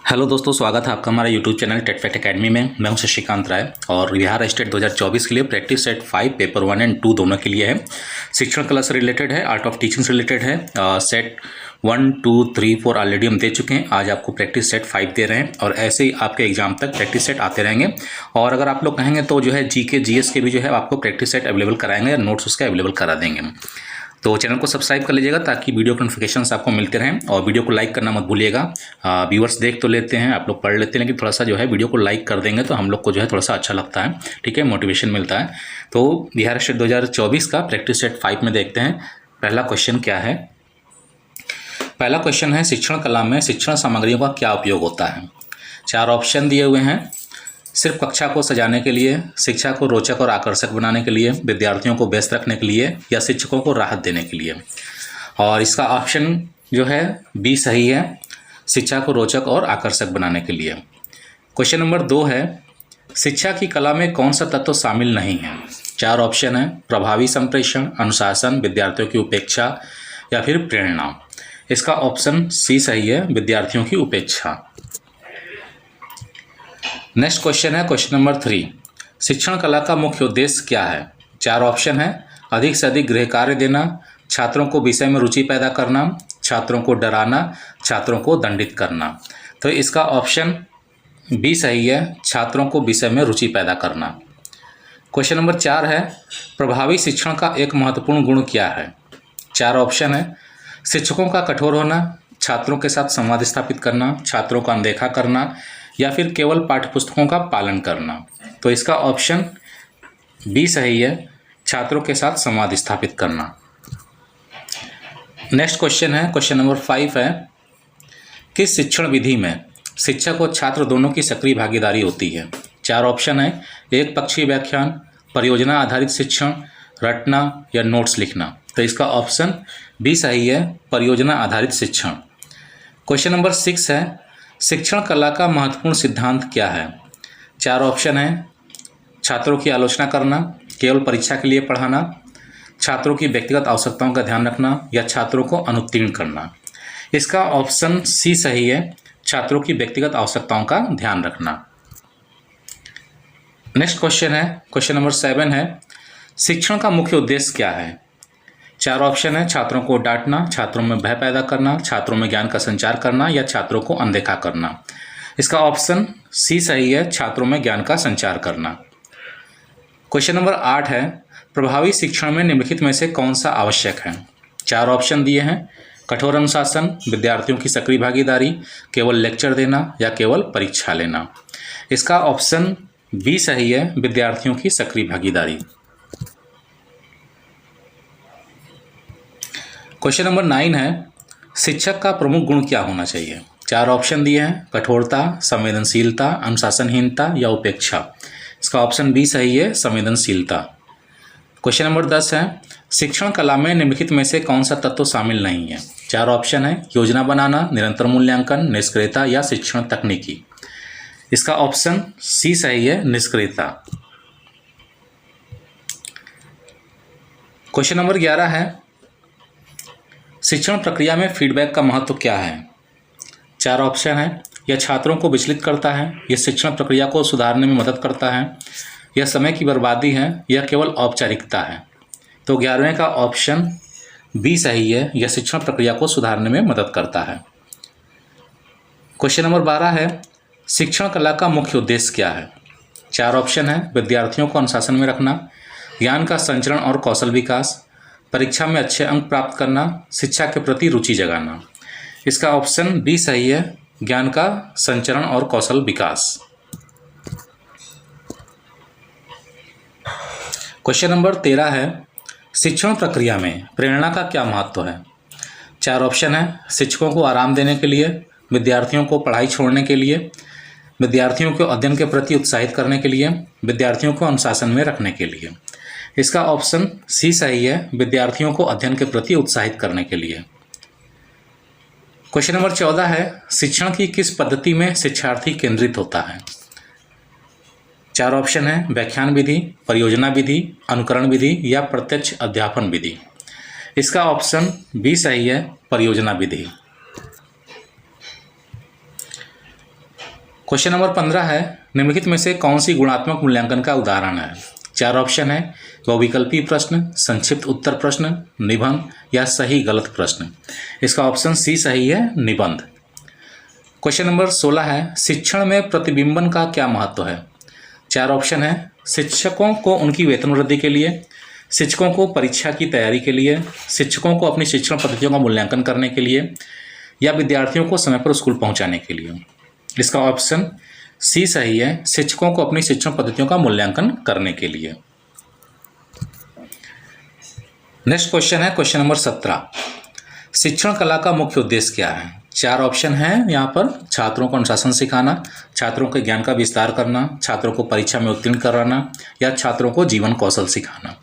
Hello दोस्तों, स्वागत है आपका हमारे YouTube channel TET Fact Academy में। मैं हूं शशिकांत राय और बिहार स्टेट 2024 के लिए प्रैक्टिस सेट 5 पेपर 1 एंड 2 दोनों के लिए है। शिक्षण कला से रिलेटेड है, आर्ट ऑफ टीचिंग से रिलेटेड है। सेट 1, 2, 3, 4 ऑलरेडी हम दे चुके हैं। आज आपको प्रैक्टिस सेट 5 दे रहे हैं और ऐसे ही आपके एग्जाम तक प्रैक्टिस सेट आते रहेंगे। और अगर आप लोग कहेंगे तो जो है जीके जीएस के भी जो है आपको प्रैक्टिस सेट अवेलेबल कराएंगे, नोट्स उसके अवेलेबल करा देंगे। तो चैनल को सब्सक्राइब कर लीजिएगा ताकि वीडियो के नोटिफिकेशंस आपको मिलते रहें और वीडियो को लाइक करना मत भूलिएगा। व्यूअर्स देख तो लेते हैं, आप लोग पढ़ लेते हैं, लेकिन थोड़ा सा जो है वीडियो को लाइक कर देंगे तो हम लोग को जो है थोड़ा सा अच्छा लगता है, ठीक है, मोटिवेशन मिलता है। तो बिहार स्टेट 2024 का प्रैक्टिस सेट 5 में देखते हैं पहला क्वेश्चन क्या है। पहला क्वेश्चन है, शिक्षण कला में शिक्षण सामग्रियों का क्या उपयोग होता है। 4 ऑप्शन दिए हुए हैं। सिर्फ कक्षा को सजाने के लिए, शिक्षा को रोचक और आकर्षक बनाने के लिए, विद्यार्थियों को व्यस्त रखने के लिए या शिक्षकों को राहत देने के लिए। और इसका ऑप्शन जो है बी सही है, शिक्षा को रोचक और आकर्षक बनाने के लिए। क्वेश्चन नंबर 2 है, शिक्षा की कला में कौन सा तत्व शामिल नहीं है। 4 ऑप्शन है, प्रभावी संप्रेषण, अनुशासन, विद्यार्थियों की उपेक्षा या फिर प्रेरणा। इसका ऑप्शन सी सही है, विद्यार्थियों की उपेक्षा। नेक्स्ट क्वेश्चन है क्वेश्चन नंबर 3, शिक्षण कला का मुख्य उद्देश्य क्या है। 4 ऑप्शन है, अधिक से अधिक गृह कार्य देना, छात्रों को विषय में रुचि पैदा करना, छात्रों को डराना, छात्रों को दंडित करना। तो इसका ऑप्शन बी सही है, छात्रों को विषय में रुचि पैदा करना। क्वेश्चन नंबर 4 है, प्रभावी शिक्षण का एक महत्वपूर्ण गुण क्या है। 4 ऑप्शन है, शिक्षकों का कठोर होना, छात्रों के साथ संवाद स्थापित करना, छात्रों का अनदेखा करना या फिर केवल पाठ्यपुस्तकों का पालन करना। तो इसका ऑप्शन बी सही है, छात्रों के साथ संवाद स्थापित करना। नेक्स्ट क्वेश्चन है क्वेश्चन नंबर 5 है, किस शिक्षण विधि में शिक्षक और छात्र दोनों की सक्रिय भागीदारी होती है। 4 ऑप्शन है, एक पक्षीय व्याख्यान, परियोजना आधारित शिक्षण, रटना या नोट्स लिखना। तो इसका ऑप्शन बी सही है, परियोजना आधारित शिक्षण। क्वेश्चन नंबर 6 है, शिक्षण कला का महत्वपूर्ण सिद्धांत क्या है। 4 ऑप्शन है, छात्रों की आलोचना करना, केवल परीक्षा के लिए पढ़ाना, छात्रों की व्यक्तिगत आवश्यकताओं का ध्यान रखना या छात्रों को अनुत्तीर्ण करना। इसका ऑप्शन सी सही है, छात्रों की व्यक्तिगत आवश्यकताओं का ध्यान रखना। नेक्स्ट क्वेश्चन है क्वेश्चन नंबर 7 है, शिक्षण का मुख्य उद्देश्य क्या है। 4 ऑप्शन है, छात्रों को डांटना, छात्रों में भय पैदा करना, छात्रों में ज्ञान का संचार करना या छात्रों को अनदेखा करना। इसका ऑप्शन सी सही है, छात्रों में ज्ञान का संचार करना। क्वेश्चन नंबर 8 है, प्रभावी शिक्षण में निम्नलिखित में से कौन सा आवश्यक है। 4 ऑप्शन दिए हैं, कठोर अनुशासन, विद्यार्थियों की सक्रिय भागीदारी, केवल लेक्चर देना या केवल परीक्षा लेना। इसका ऑप्शन बी सही है, विद्यार्थियों की सक्रिय भागीदारी। क्वेश्चन नंबर 9 है, शिक्षक का प्रमुख गुण क्या होना चाहिए। 4 ऑप्शन दिए हैं, कठोरता, संवेदनशीलता, अनुशासनहीनता या उपेक्षा। इसका ऑप्शन बी सही है, संवेदनशीलता। क्वेश्चन नंबर 10 है, शिक्षण कला में निम्नलिखित में से कौन सा तत्व शामिल नहीं है। 4 ऑप्शन है, योजना बनाना, निरंतर मूल्यांकन, निष्क्रियता या शिक्षण तकनीकी। इसका ऑप्शन सी सही है, निष्क्रियता। क्वेश्चन नंबर 11 है, शिक्षण प्रक्रिया में फीडबैक का महत्व क्या है। 4 ऑप्शन है, यह छात्रों को विचलित करता है, यह शिक्षण प्रक्रिया को सुधारने में मदद करता है, यह समय की बर्बादी है, यह केवल औपचारिकता है। तो 11वें का ऑप्शन बी सही है, यह शिक्षण प्रक्रिया को सुधारने में मदद करता है। क्वेश्चन नंबर 12 है, शिक्षण कला का मुख्य उद्देश्य क्या है। 4 ऑप्शन है, विद्यार्थियों को अनुशासन में रखना, ज्ञान का संचरण और कौशल विकास, परीक्षा में अच्छे अंक प्राप्त करना, शिक्षा के प्रति रुचि जगाना। इसका ऑप्शन बी सही है, ज्ञान का संचरण और कौशल विकास। क्वेश्चन नंबर 13 है, शिक्षण प्रक्रिया में प्रेरणा का क्या महत्व है। 4 ऑप्शन है, शिक्षकों को आराम देने के लिए, विद्यार्थियों को पढ़ाई छोड़ने के लिए, विद्यार्थियों को अध्ययन के प्रति उत्साहित करने के लिए, विद्यार्थियों को अनुशासन में रखने के लिए। इसका ऑप्शन सी सही है, विद्यार्थियों को अध्ययन के प्रति उत्साहित करने के लिए। क्वेश्चन नंबर 14 है, शिक्षण की किस पद्धति में शिक्षार्थी केंद्रित होता है। 4 ऑप्शन है, व्याख्यान विधि, परियोजना विधि, अनुकरण विधि या प्रत्यक्ष अध्यापन विधि। इसका ऑप्शन बी सही है, परियोजना विधि। क्वेश्चन नंबर 15 है, निम्नलिखित में से कौन सी गुणात्मक मूल्यांकन का उदाहरण है? 4 ऑप्शन है, बहुविकल्पी प्रश्न, संक्षिप्त उत्तर प्रश्न, निबंध या सही गलत प्रश्न। इसका ऑप्शन सी सही है, निबंध। क्वेश्चन नंबर 16 है, शिक्षण में प्रतिबिंबन का क्या महत्व है? 4 ऑप्शन है, शिक्षकों को उनकी वेतन वृद्धि के लिए, शिक्षकों को परीक्षा की तैयारी के लिए, शिक्षकों को अपनी शिक्षण पद्धतियों का मूल्यांकन करने के लिए या विद्यार्थियों को समय पर स्कूल पहुंचाने के लिए। इसका ऑप्शन सी सही है, शिक्षकों को अपनी शिक्षण पद्धतियों का मूल्यांकन करने के लिए। नेक्स्ट क्वेश्चन है क्वेश्चन नंबर 17, शिक्षण कला का मुख्य उद्देश्य क्या है? 4 ऑप्शन है यहाँ पर, छात्रों को अनुशासन सिखाना, छात्रों के ज्ञान का विस्तार करना, छात्रों को परीक्षा में उत्तीर्ण कराना या छात्रों को जीवन कौशल सिखाना।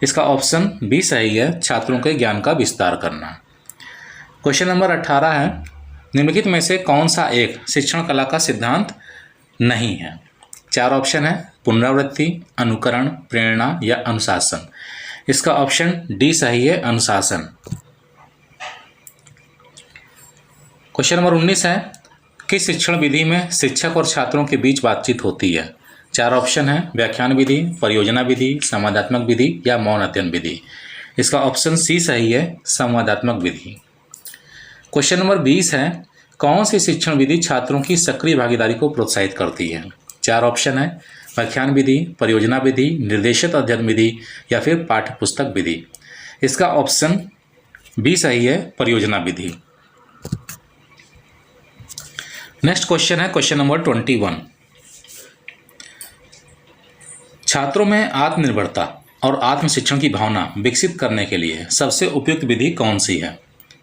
इसका ऑप्शन बी सही है, छात्रों के ज्ञान का विस्तार करना। क्वेश्चन नंबर 18 है, निम्नलिखित में से कौन सा एक शिक्षण कला का सिद्धांत नहीं है? 4 ऑप्शन है, पुनरावृत्ति, अनुकरण, प्रेरणा या अनुशासन। इसका ऑप्शन डी सही है, अनुशासन। क्वेश्चन नंबर 19 है, किस शिक्षण विधि में शिक्षक और छात्रों के बीच बातचीत होती है? 4 ऑप्शन है, व्याख्यान विधि, परियोजना विधि, संवादात्मक विधि या मौन अध्ययन विधि। इसका ऑप्शन सी सही है, संवादात्मक विधि। क्वेश्चन नंबर 20 है, कौन सी शिक्षण विधि छात्रों की सक्रिय भागीदारी को प्रोत्साहित करती है? 4 ऑप्शन है, व्याख्यान विधि, परियोजना विधि, निर्देशित अध्ययन विधि या फिर पाठ्य पुस्तक विधि। इसका ऑप्शन बी सही है, परियोजना विधि। नेक्स्ट क्वेश्चन है क्वेश्चन नंबर 21, छात्रों में आत्मनिर्भरता और आत्म शिक्षण की भावना विकसित करने के लिए सबसे उपयुक्त विधि कौन सी है?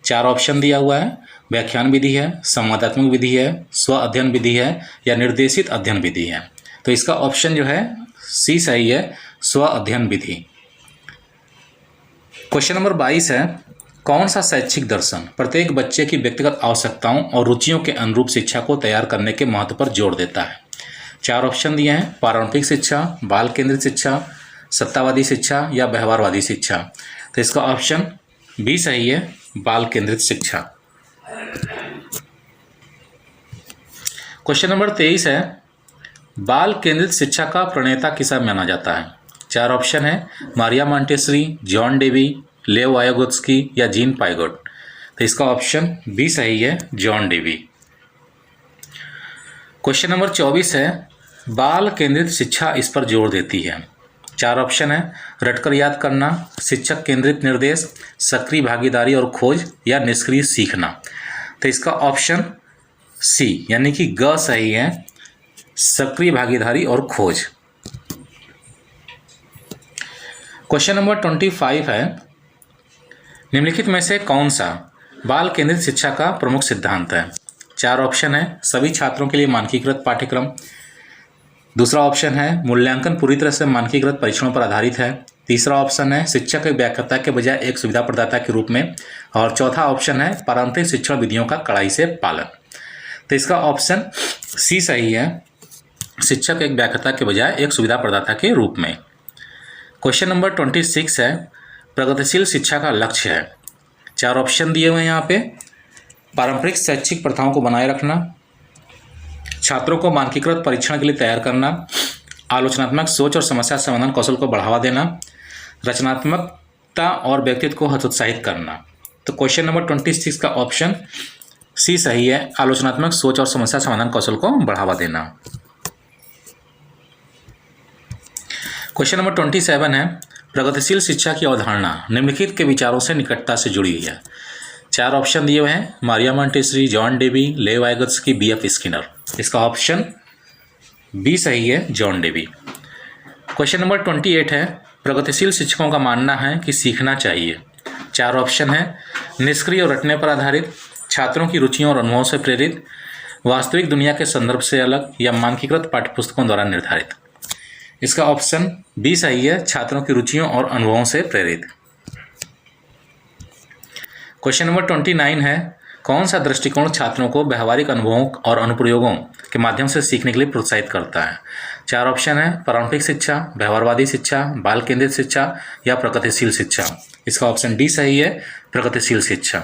4 ऑप्शन दिया हुआ है, व्याख्यान विधि है, संवादात्मक विधि है, स्व अध्ययन विधि है या निर्देशित अध्ययन विधि है। तो इसका ऑप्शन जो है सी सही है, स्व अध्ययन विधि। क्वेश्चन नंबर 22 है, कौन सा शैक्षिक दर्शन प्रत्येक बच्चे की व्यक्तिगत आवश्यकताओं और रुचियों के अनुरूप शिक्षा को तैयार करने के महत्व पर जोर देता है? 4 ऑप्शन दिए हैं, पारंपरिक शिक्षा, बाल केंद्रित शिक्षा, सत्तावादी शिक्षा या व्यवहारवादी शिक्षा। तो इसका ऑप्शन बी सही है, बाल केंद्रित शिक्षा। क्वेश्चन नंबर 23 है, बाल केंद्रित शिक्षा का प्रणेता किसे माना जाता है? 4 ऑप्शन है, मारिया मॉन्टेसरी, जॉन डेवी, लेव वायगोत्स्की या जीन पाइगोट। तो इसका ऑप्शन बी सही है, जॉन डेवी। क्वेश्चन नंबर 24 है, बाल केंद्रित शिक्षा इस पर जोर देती है? 4 ऑप्शन है, रटकर याद करना, शिक्षक केंद्रित निर्देश, सक्रिय भागीदारी और खोज या निष्क्रिय सीखना। तो इसका ऑप्शन सी यानी कि ग सही है, सक्रिय भागीदारी और खोज। क्वेश्चन नंबर 25 है, निम्नलिखित में से कौन सा बाल केंद्रित शिक्षा का प्रमुख सिद्धांत है? 4 ऑप्शन है, सभी छात्रों के लिए मानकीकृत पाठ्यक्रम। दूसरा ऑप्शन है, मूल्यांकन पूरी तरह से मानकीकृत परीक्षणों पर आधारित है। तीसरा ऑप्शन है, शिक्षक एक व्याख्याता के बजाय एक सुविधा प्रदाता के रूप में। और चौथा ऑप्शन है, पारंपरिक शिक्षण विधियों का कड़ाई से पालन। तो इसका ऑप्शन सी सही है, शिक्षक एक व्याख्याता के बजाय एक सुविधा प्रदाता के रूप में। क्वेश्चन नंबर 26 है, प्रगतिशील शिक्षा का लक्ष्य है? 4 ऑप्शन दिए हुए हैं यहाँ पे, पारंपरिक शैक्षिक प्रथाओं को बनाए रखना, छात्रों को मानकीकृत परीक्षण के लिए तैयार करना, आलोचनात्मक सोच और समस्या समाधान कौशल को बढ़ावा देना, रचनात्मकता और व्यक्तित्व को हतोत्साहित करना। तो क्वेश्चन नंबर 26 का ऑप्शन सी सही है, आलोचनात्मक सोच और समस्या समाधान कौशल को बढ़ावा देना। क्वेश्चन नंबर 27 है, प्रगतिशील शिक्षा की अवधारणा निम्नलिखित के विचारों से निकटता से जुड़ी हुई है? 4 ऑप्शन दिए हुए हैं, मारिया मॉन्टेसरी, जॉन डेवी, लेव वायगोत्स्की, B.F. स्किनर। इसका ऑप्शन बी सही है, जॉन डेवी। क्वेश्चन नंबर 28 है, प्रगतिशील शिक्षकों का मानना है कि सीखना चाहिए। 4 ऑप्शन है, निष्क्रिय और रटने पर आधारित, छात्रों की रुचियों और अनुभवों से प्रेरित, वास्तविक दुनिया के संदर्भ से अलग या मानकीकृत पाठ्यपुस्तकों द्वारा निर्धारित। इसका ऑप्शन बी सही है, छात्रों की रुचियों और अनुभवों से प्रेरित। क्वेश्चन नंबर 29 है, कौन सा दृष्टिकोण छात्रों को व्यवहारिक अनुभवों और अनुप्रयोगों के माध्यम से सीखने के लिए प्रोत्साहित करता है? 4 ऑप्शन है, पारंपरिक शिक्षा, व्यवहारवादी शिक्षा, बाल केंद्रित शिक्षा या प्रगतिशील शिक्षा। इसका ऑप्शन डी सही है, प्रगतिशील शिक्षा।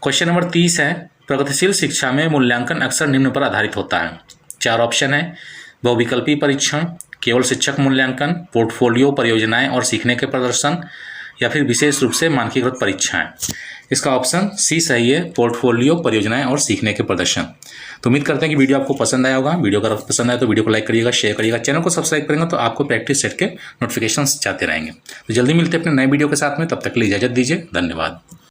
क्वेश्चन नंबर 30 है, प्रगतिशील शिक्षा में मूल्यांकन अक्सर निम्न पर आधारित होता है। 4 ऑप्शन है, बहुविकल्पी परीक्षण, केवल शिक्षक मूल्यांकन, पोर्टफोलियो परियोजनाएं और सीखने के प्रदर्शन, या फिर विशेष रूप से मानकीकृत परीक्षाएं। इसका ऑप्शन सी सही है, पोर्टफोलियो परियोजनाएं और सीखने के प्रदर्शन। तो उम्मीद करते हैं कि वीडियो आपको पसंद आया होगा। वीडियो अगर पसंद आए तो वीडियो को लाइक करिएगा, शेयर करिएगा, चैनल को सब्सक्राइब करेंगे तो आपको प्रैक्टिस सेट के नोटिफिकेशंस जाते रहेंगे। तो जल्दी मिलते हैं अपने नए वीडियो के साथ में, तब तक के लिए इजाजत दीजिए। धन्यवाद।